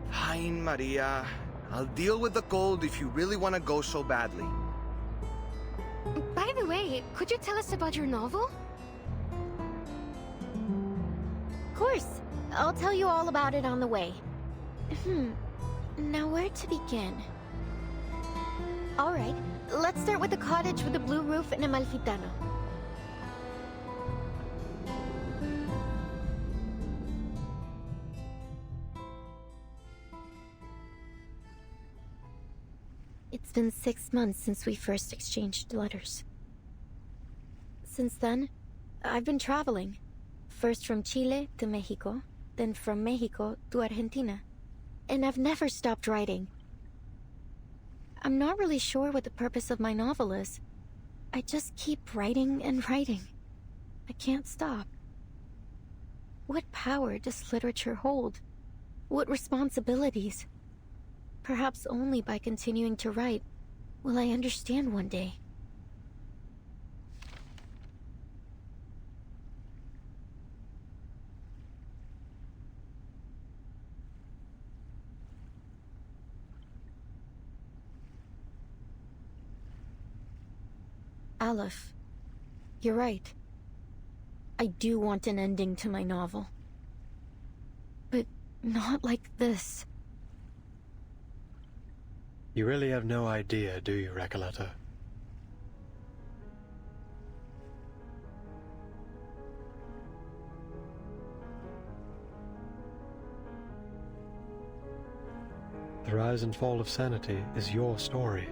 S10: Fine, Maria. I'll deal with the cold if you really want to go so badly.
S2: By the way, could you tell us about your novel? Of course. I'll tell you all about it on the way. Now where to begin? Alright, let's start with the cottage with the blue roof and Amalfitano. It's been 6 months since we first exchanged letters. Since then, I've been traveling. First from Chile to Mexico, then from Mexico to Argentina. And I've never stopped writing. I'm not really sure what the purpose of my novel is. I just keep writing and writing. I can't stop. What power does literature hold? What responsibilities? Perhaps only by continuing to write will I understand one day. Aleph, you're right. I do want an ending to my novel. But not like this.
S3: You really have no idea, do you, Recoleta? The rise and fall of sanity is your story.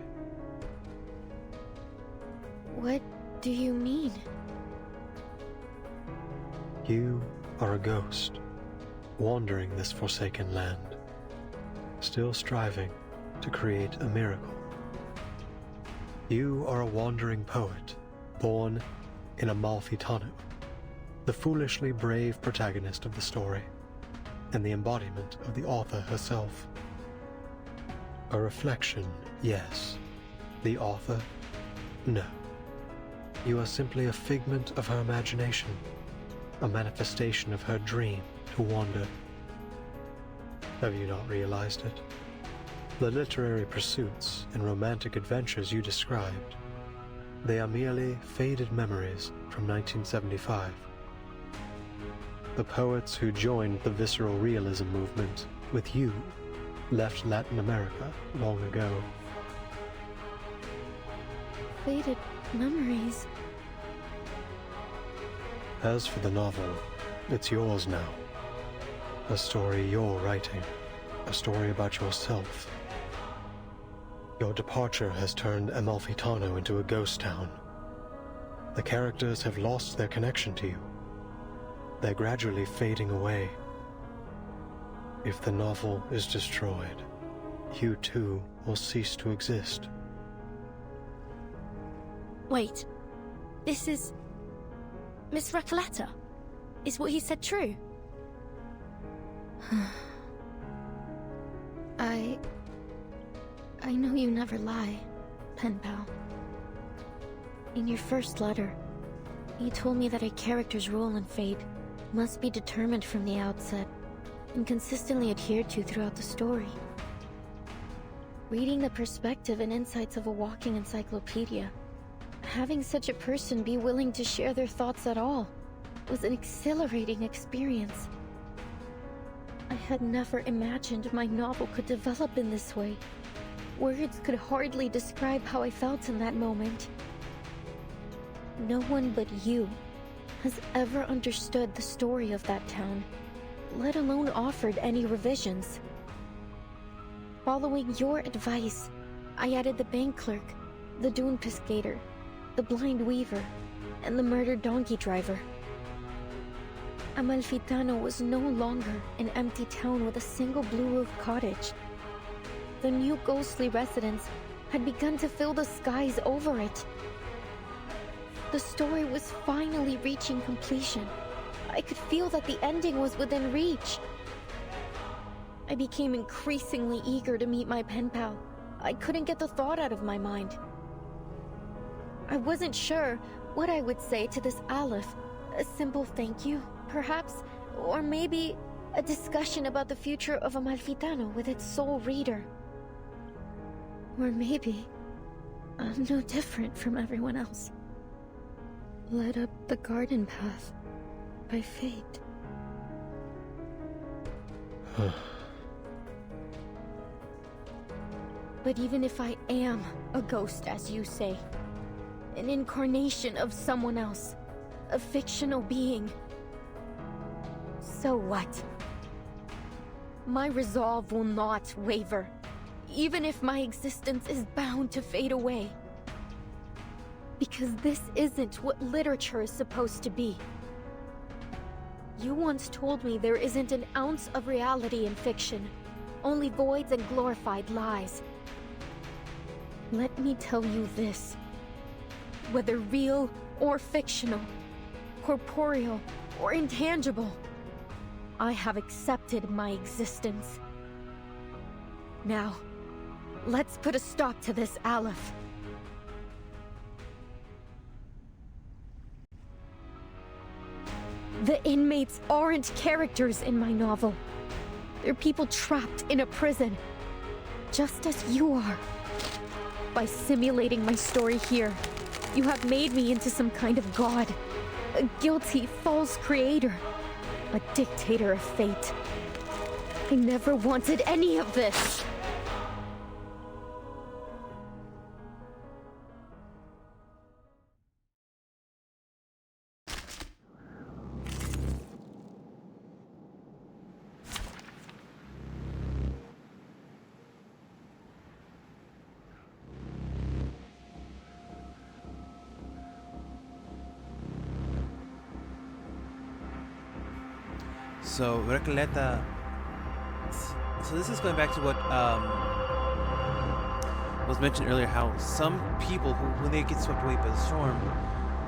S2: What do you mean?
S3: You are a ghost, wandering this forsaken land, still striving to create a miracle. You are a wandering poet, born in Amalfitanu, the foolishly brave protagonist of the story, and the embodiment of the author herself. A reflection, yes. The author, no. You are simply a figment of her imagination, a manifestation of her dream to wander. Have you not realized it? The literary pursuits and romantic adventures you described, they are merely faded memories from 1975. The poets who joined the visceral realism movement with you left Latin America long ago.
S2: Faded memories.
S3: As for the novel, it's yours now. A story you're writing. A story about yourself. Your departure has turned Amalfitano into a ghost town. The characters have lost their connection to you. They're gradually fading away. If the novel is destroyed, you too will cease to exist.
S5: Wait, this is... Miss Recoletta? Is what he said true?
S2: I know you never lie, pen pal. In your first letter, you told me that a character's role in fate must be determined from the outset and consistently adhered to throughout the story. Reading the perspective and insights of a walking encyclopedia, having such a person be willing to share their thoughts at all was an exhilarating experience. I had never imagined my novel could develop in this way. Words could hardly describe how I felt in that moment. No one but you has ever understood the story of that town, let alone offered any revisions. Following your advice, I added the bank clerk, the dune piscator, the blind weaver, and the murdered donkey driver. Amalfitano was no longer an empty town with a single blue-roof cottage. The new ghostly residents had begun to fill the skies over it. The story was finally reaching completion. I could feel that the ending was within reach. I became increasingly eager to meet my pen pal. I couldn't get the thought out of my mind. I wasn't sure what I would say to this Aleph. A simple thank you, perhaps? Or maybe a discussion about the future of Amalfitano with its sole reader. Or maybe I'm no different from everyone else. Led up the garden path by fate. But even if I am a ghost, as you say, an incarnation of someone else, a fictional being, so what? My resolve will not waver, even if my existence is bound to fade away. Because this isn't what literature is supposed to be. You once told me there isn't an ounce of reality in fiction, only voids and glorified lies. Let me tell you this. Whether real or fictional, corporeal or intangible, I have accepted my existence. Now, let's put a stop to this, Aleph. The inmates aren't characters in my novel. They're people trapped in a prison, just as you are. By simulating my story here, you have made me into some kind of god, a guilty, false creator, a dictator of fate. I never wanted any of this.
S1: So Recoleta. So this is going back to what was mentioned earlier. How some people who, when they get swept away by the storm,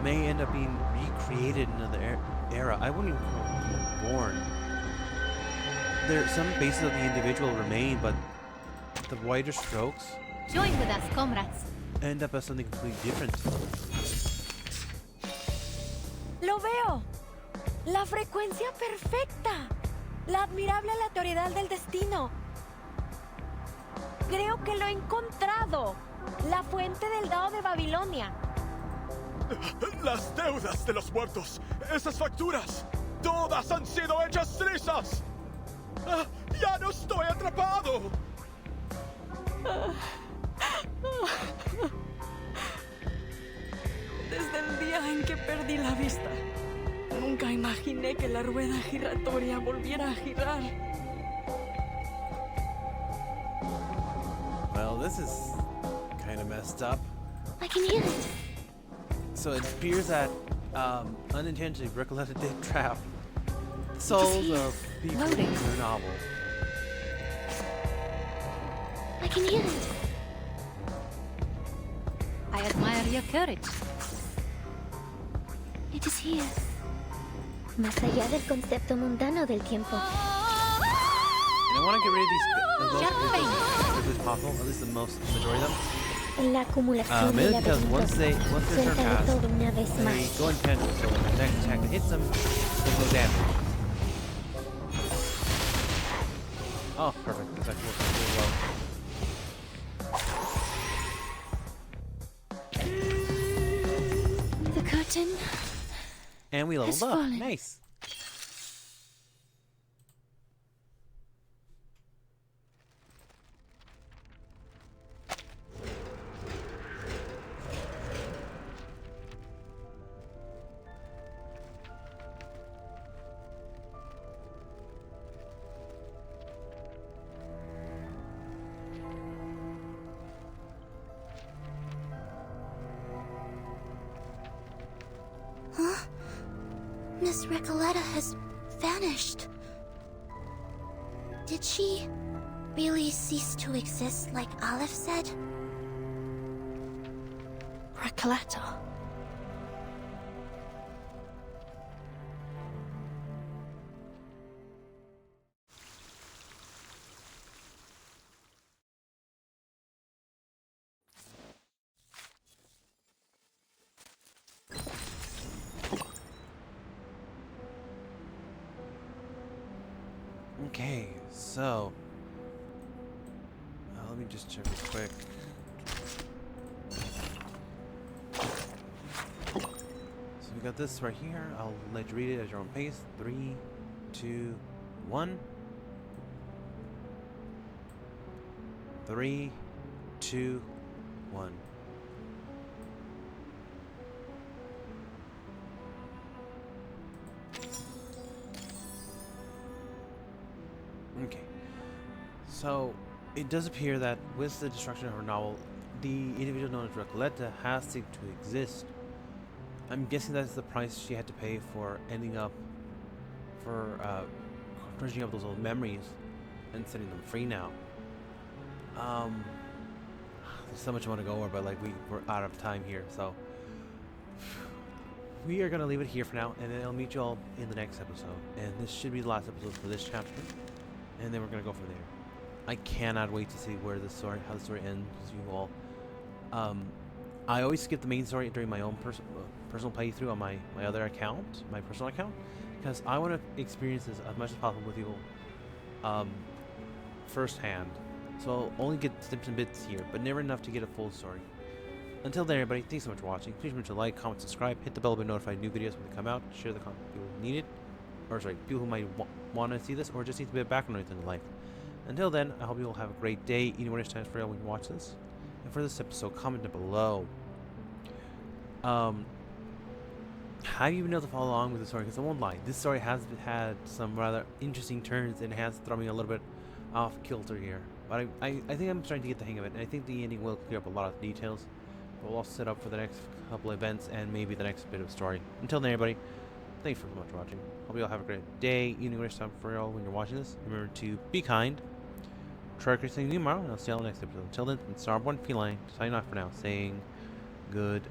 S1: may end up being recreated in another era. I wouldn't even call them born. There, some bases of the individual remain, but the wider strokes
S7: Join with us, comrades.
S1: end up as something completely different.
S11: ¡Lo veo! ¡La frecuencia perfecta! ¡La admirable aleatoriedad del destino! Creo que lo he encontrado. La fuente del Dao de Babilonia.
S12: Las deudas de los muertos. Esas facturas. Todas han sido hechas trizas. ¡Ya no estoy atrapado!
S11: Desde el día en que perdí la vista, nunca imaginé que la rueda giratoria volviera a girar.
S1: Well, this is kind of messed up.
S4: I can hear it.
S1: So it appears that unintentionally Recoleta did trap the souls of people in her novel.
S4: I can hear it.
S7: I admire your courage.
S4: It is here. Más allá del concepto mundano del tiempo.
S1: And I want to get rid of these as quickly as possible, at least the majority of them.
S4: La acumulación
S1: Mainly
S4: de
S1: because once their turn
S4: suelta de
S1: passes,
S4: todo una vez
S1: they
S4: más.
S1: go in tangent, so when the next attack that hits them, they go damage. Oh, perfect. That's actually working really well.
S4: The curtain.
S1: And we leveled up.
S4: fallen.
S1: Nice.
S4: Huh? Miss Recoleta has vanished. Did she really cease to exist like Aleph said?
S5: Recoleta.
S1: Okay, so let me just check real quick. So we got this right here. I'll let you read it at your own pace. 3, 2, 1. 3, 2, 1. Okay, so it does appear that with the destruction of her novel, the individual known as Recoleta has ceased to exist. I'm guessing that's the price she had to pay for ending up, for crunching up those old memories and setting them free now. There's so much I want to go over, but like we're out of time here, so we are gonna leave it here for now, and then I'll meet you all in the next episode. And this should be the last episode for this chapter. And then we're gonna go from there. I cannot wait to see how the story ends with you all. I always skip the main story during my own personal playthrough on my other account, my personal account, because I want to experience this as much as possible with you firsthand. So I'll only get snips and bits here, but never enough to get a full story. Until then, everybody, thanks so much for watching. Please remember to like, comment, subscribe, hit the bell to be notified of new videos when they come out. Share the content with people who need it, or sorry, people who might want to see this, or just need a bit of background noise in their life. Until then, I hope you all have a great day, eating what it's time for you when you watch this. And for this episode, comment down below. Have you been able to follow along with the story? Because I won't lie, this story has had some rather interesting turns and has thrown me a little bit off kilter here. But I think I'm starting to get the hang of it, and I think the ending will clear up a lot of details. We'll also set up for the next couple events and maybe the next bit of story. Until then, everybody, thanks for so much for watching. Hope you all have a great day, evening, or time for y'all when you're watching this. Remember to be kind. Try creating new tomorrow, and I'll see y'all next episode. Until then, it's Starborn Feline signing off for now, saying goodbye.